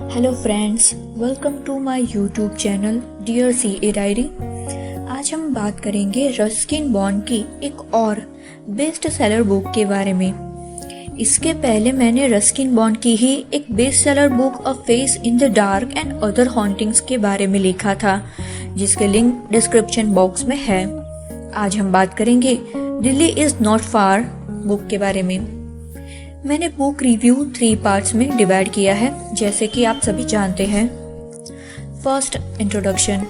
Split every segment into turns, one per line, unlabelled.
Hello friends, welcome to my YouTube channel dear CA diary. आज हम बात करेंगे रस्किन बॉन्ड की एक और बेस्ट सेलर बुक के बारे में। इसके पहले मैंने रस्किन बॉन्ड की ही एक best seller book a face in the dark and other hauntings के बारे में लिखा था, जिसके लिंक डिस्क्रिप्शन बॉक्स में है। आज हम बात करेंगे Delhi is not far book के बारे में। मैंने बुक रिव्यू 3 पार्ट्स में डिवाइड किया है, जैसे कि आप सभी जानते हैं। First, introduction.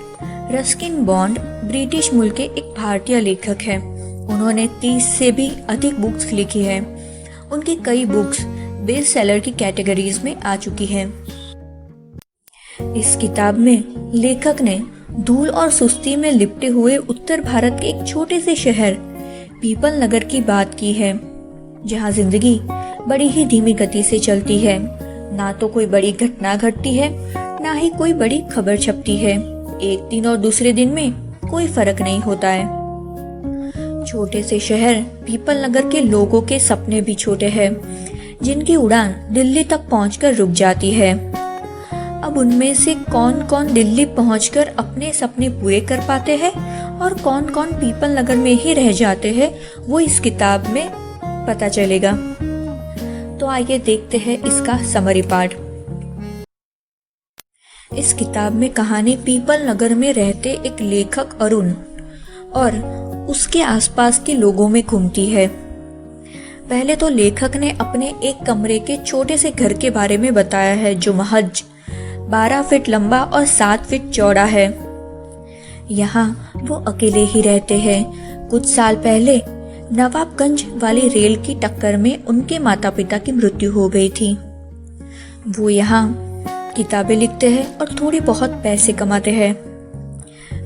Ruskin bond British मूल के एक भारतीय लेखक हैं। उन्होंने 30 से भी अधिक बुक्स लिखी हैं। उनकी कई बुक्स बेस्ट सेलर की कैटेगरीज में आ चुकी हैं। इस किताब में लेखक ने धूल और सुस्ती में लिपटे हुए उत्तर भारत के एक छोटे से शहर पीपल नगर की बात की है, जहाँ जिंदगी बड़ी ही धीमी गति से चलती है। ना तो कोई बड़ी घटना घटती है, ना ही कोई बड़ी खबर छपती है। एक दिन और दूसरे दिन में कोई फर्क नहीं होता है। छोटे से शहर पीपल नगर के लोगों के सपने भी छोटे हैं, जिनकी उड़ान दिल्ली तक पहुंचकर रुक जाती है। अब उनमें से कौन कौन दिल्ली पहुंचकर अपने सपने पूरे कर पाते हैं और कौन कौन पीपल नगर में ही रह जाते हैं, वो इस किताब में पता चलेगा। तो आइए देखते हैं इसका समरी पार्ट। इस किताब में कहानी पीपल नगर में रहते एक लेखक अरुण और उसके आसपास के लोगों में घूमती है। पहले तो लेखक ने अपने एक कमरे के छोटे से घर के बारे में बताया है, जो महज 12 फीट लंबा और 7 फीट चौड़ा है। यहाँ वो अकेले ही रहते हैं। कुछ साल पहले नवाबगंज वाली रेल की टक्कर में उनके माता पिता की मृत्यु हो गई थी। वो यहाँ किताबें लिखते हैं और थोड़ी बहुत पैसे कमाते हैं।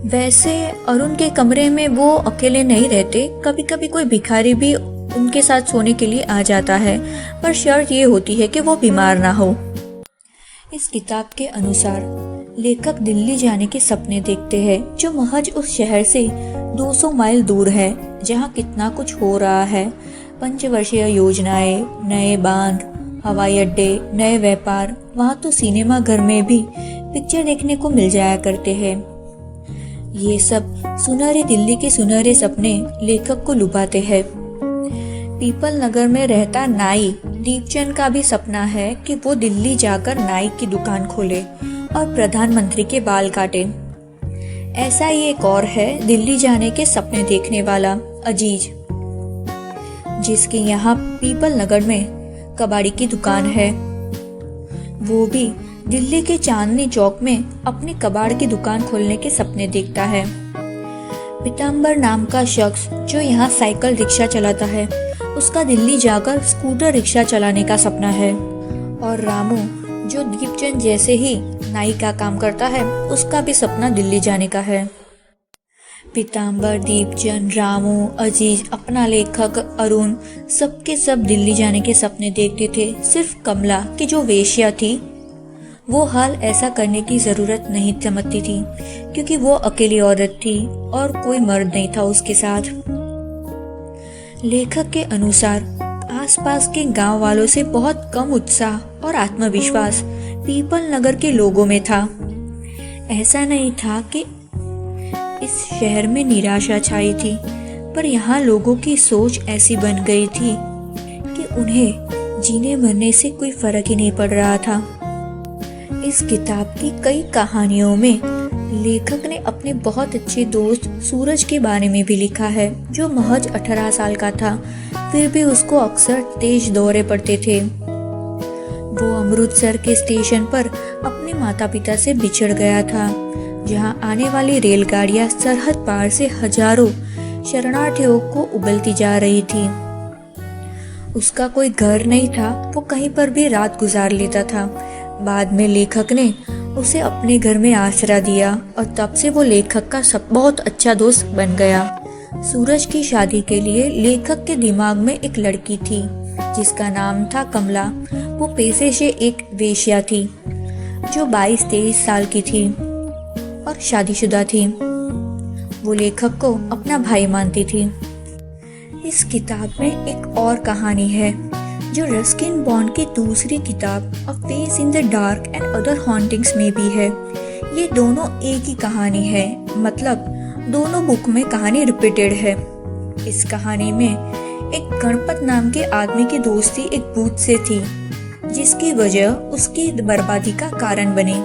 वैसे अरुण के कमरे में वो अकेले नहीं रहते, कभी कभी कोई भिखारी भी उनके साथ सोने के लिए आ जाता है, पर शर्त ये होती है कि वो बीमार ना हो। इस किताब के अनुसार लेखक दिल्ली जाने के सपने देखते हैं, जो महज उस शहर से 200 माइल दूर है, जहाँ कितना कुछ हो रहा है। पंचवर्षीय योजनाएं, नए बांध, हवाई अड्डे, नए व्यापार। वहाँ तो सिनेमा घर में भी पिक्चर देखने को मिल जाया करते हैं। ये सब सुनहरी दिल्ली के सुनहरे सपने लेखक को लुभाते हैं। पीपल नगर में रहता नाई दीपचंद का भी सपना है कि वो दिल्ली जाकर नाई की दुकान खोले और प्रधानमंत्री के बाल काटे। ऐसा ही एक और है दिल्ली जाने के सपने देखने वाला अजीज, जिसकी यहाँ पीपल नगर में कबाड़ी की दुकान है। वो भी दिल्ली के चांदनी चौक में अपनी कबाड़ की दुकान खोलने के सपने देखता है। पीताम्बर नाम का शख्स जो यहाँ साइकिल रिक्शा चलाता है, उसका दिल्ली जाकर स्कूटर रिक्शा चलाने का सपना है। और रामू जो दीपचंद जैसे ही नाई का काम करता है, उसका भी सपना दिल्ली जाने का है। पीताम्बर, दीपचंद, रामू, अजीज, अपना लेखक अरुण, सबके सब दिल्ली जाने के सपने देखते थे। सिर्फ कमला की जो वेश्या थी, वो हाल ऐसा करने की जरूरत नहीं समझती थी, क्योंकि वो अकेली औरत थी और कोई मर्द नहीं था उसके साथ। लेखक के अनुसार आसपास के गांव वालों से बहुत कम उत्साह और आत्मविश्वास पीपल नगर के लोगों में था। ऐसा नहीं था कि इस शहर में निराशा छाई थी, पर यहाँ लोगों की सोच ऐसी बन गई थी कि उन्हें जीने मरने से कोई फर्क ही नहीं पड़ रहा था। इस किताब की कई कहानियों में लेखक ने अपने बहुत अच्छे दोस्त सूरज के बारे में भी लिखा है, जो महज 18 साल का था, फिर भी उसको अक्सर तेज दौरे पड़ते थे। वो अमृतसर के स्टेशन पर अपने माता पिता से बिछड़ गया था, जहां आने वाली रेलगाड़ियां सरहद पार से हजारों शरणार्थियों को उबलती जा रही थी। उसका कोई घर नहीं था, वो कहीं पर भी रात गुजार लेता था। बाद में लेखक ने उसे अपने घर में आसरा दिया और तब से वो लेखक का बहुत अच्छा दोस्त बन गया। सूरज की शादी के लिए लेखक के दिमाग में एक लड़की थी, जिसका नाम था कमला। वो पेशे से एक वेश्या थी, जो 22-23 साल की थी और शादीशुदा थी। वो लेखक को अपना भाई मानती थी। इस किताब में एक और कहानी है, जो रस्किन बॉन्ड की दूसरी किताब अ face in the dark and other hauntings में भी है। ये दोनों एक ही कहानी है, मतलब दोनों बुक में कहानी रिपीटेड है। इस कहानी में एक गणपत नाम के आदमी की दोस्ती एक भूत से थी, जिसकी वजह उसकी बर्बादी का कारण बनी।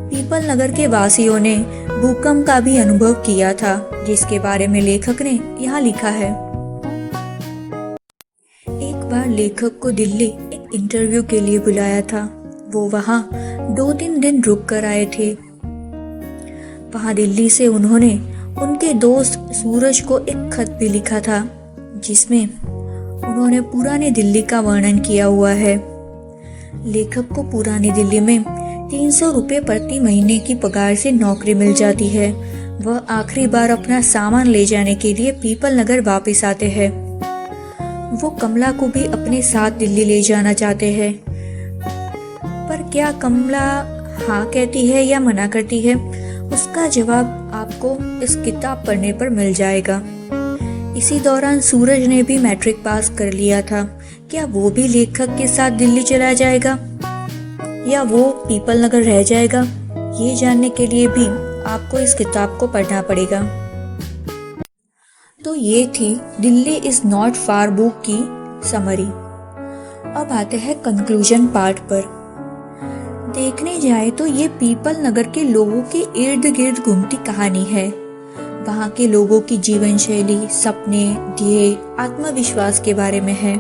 पीपल नगर के वासियों ने भूकंप का भी अनुभव किया था, जिसके बारे में लेखक ने यहाँ लिखा है। एक बार लेखक को दिल्ली एक इंटरव्यू के लिए बुलाया था। वो वहाँ 2-3 दिन रुक कर आए थे। वहाँ दिल्ली से उन्होंने उनके दोस्त सूरज को एक खत भी लिखा था, जिसमें उन्होंने पुरानी दिल्ली का वर्णन किया हुआ है। लेखक को पुरानी दिल्ली में 300 रुपये प्रति महीने की पगार से नौकरी मिल जाती है। वह आखिरी बार अपना सामान ले जाने के लिए पीपल नगर वापस आते हैं। वो कमला को भी अपने साथ दिल्ली ले जाना चाहते हैं, पर क्या कमला हाँ कहती है या मना करती है, उसका जवाब आपको इस किताब पढ़ने पर मिल जाएगा। इसी दौरान सूरज ने भी मैट्रिक पास कर लिया था। क्या वो भी लेखक के साथ दिल्ली चला जाएगा या वो पीपल नगर रह जाएगा? ये जानने के लिए भी आपको इस किताब को पढ़ना पड़ेगा। तो ये थी Delhi is not far book की समरी। अब आते हैं कंक्लूजन पार्ट पर। देखने जाए तो ये पीपल नगर के लोगों के इर्द गिर्द घूमती कहानी है। वहाँ के लोगों की जीवन शैली, सपने, ध्येय, आत्मविश्वास के बारे में है।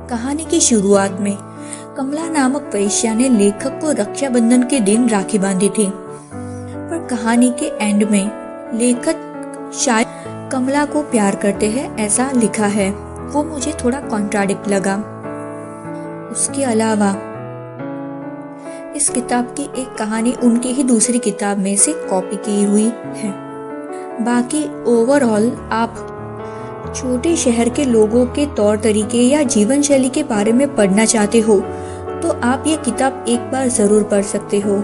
कहानी की शुरुआत में कमला नामक वैश्या ने लेखक को रक्षाबंधन के दिन राखी बांधी थी, पर कहानी के एंड में लेखक शायद कमला को प्यार करते हैं ऐसा लिखा है। वो मुझे थोड़ा कॉन्ट्राडिक्ट लगा। उसके अलावा इस किताब की एक कहानी उनकी ही दूसरी किताब में से कॉपी की हुई है। बाकी ओवरऑल आप छोटे शहर के लोगों के तौर तरीके या जीवन शैली के बारे में पढ़ना चाहते हो तो आप ये किताब एक बार जरूर पढ़ सकते हो।